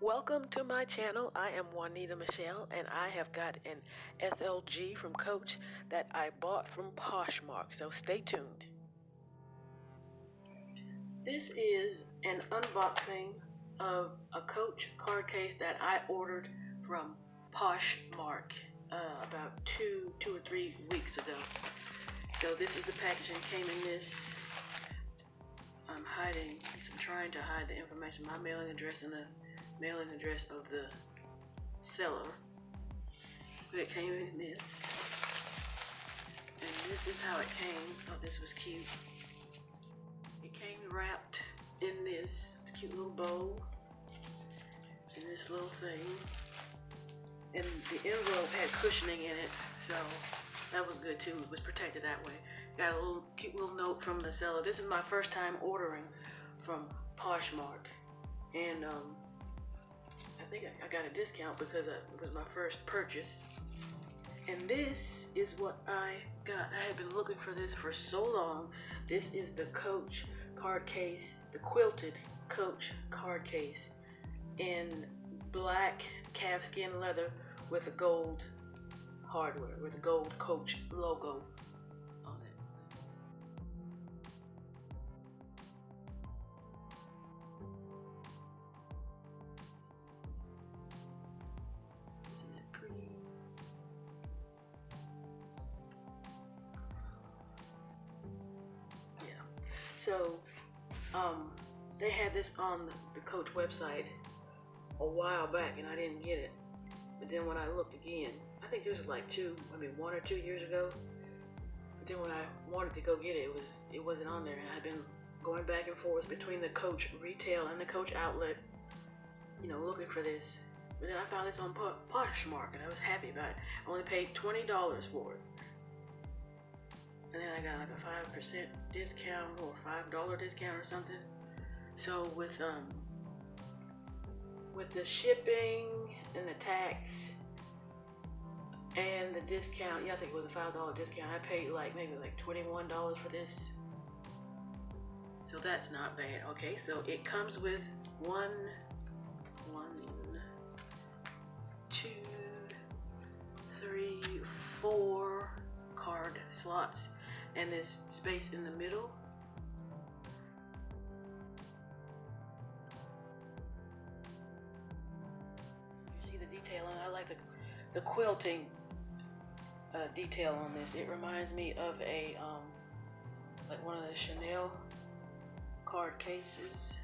Welcome to my channel. I am Juanita Michelle, and I have got an SLG from Coach that I bought from Poshmark, so stay tuned. This is an unboxing of a Coach card case that I ordered from Poshmark about two or 3 weeks ago. So this is the packaging. Came in this. I'm trying to hide the information, my mailing address and the mailing address of the seller. But it came in this. And this is how it came. Oh, this was cute. It came wrapped in this cute little bow. In this little thing. And the envelope had cushioning in it, so that was good too. It was protected that way. Got a little cute little note from the seller. This is my first time ordering from Poshmark, and I think I got a discount because it was my first purchase. And this is what I got. I had been looking for this for so long. This is the Coach card case, the Quilted Coach card case in black calfskin leather with a gold hardware, with a gold Coach logo on it. Isn't that pretty? Yeah. So, they had this on the Coach website a while back, and I didn't get it. But then when I looked again, I think this was like 1 or 2 years ago. But then when I wanted to go get it, it wasn't on there, and I've been going back and forth between the Coach retail and the Coach outlet, looking for this. But then I found this on Poshmark, and I was happy about it. I only paid $20 for it, and then I got like a 5% discount or $5 discount or something. So with the shipping and the tax and the discount, I think it was a $5 discount. I paid maybe $21 for this. So that's not bad. Okay, so it comes with one, two, three, 4 card slots and this space in the middle. You see the detailing. I like the quilting detail on this. It reminds me of a like one of the Chanel card cases.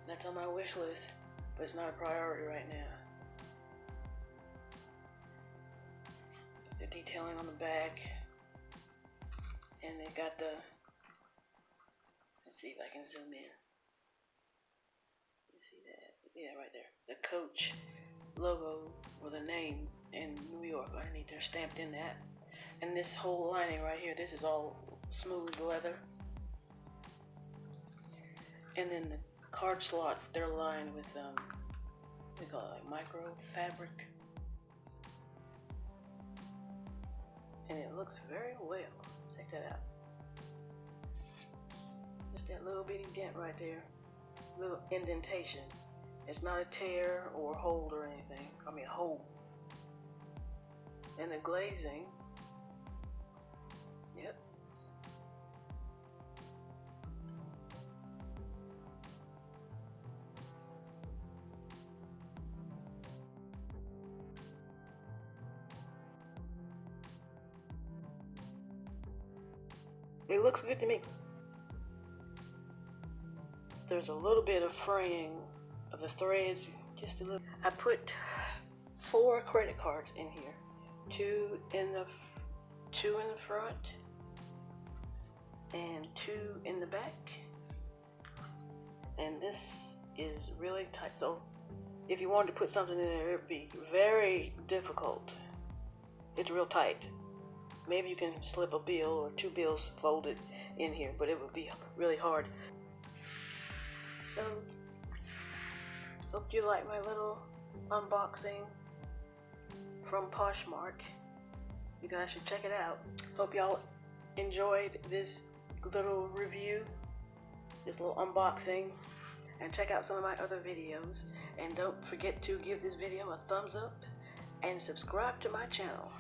That's on my wish list, but it's not a priority right now. The detailing on the back, and they got the, let's see if I can zoom in. You see that? Yeah, right there. The Coach logo with a name in New York underneath there, stamped in that. And this whole lining right here, this is all smooth leather. And then the card slots, they're lined with they call it micro fabric. And it looks very well. Check that out. Just that little bitty dent right there. Little indentation. It's not a tear or hold or anything. I mean, hole. And the glazing. Yep. It looks good to me. There's a little bit of fraying of the threads, just a little. I put 4 credit cards in here, 2 in the front and 2 in the back. And this is really tight. So if you wanted to put something in there, it would be very difficult. It's real tight. Maybe you can slip a bill or 2 bills folded in here, but it would be really hard. So, hope you like my little unboxing from Poshmark. You guys should check it out. Hope y'all enjoyed this little review, this little unboxing. and check out some of my other videos. And don't forget to give this video a thumbs up and subscribe to my channel.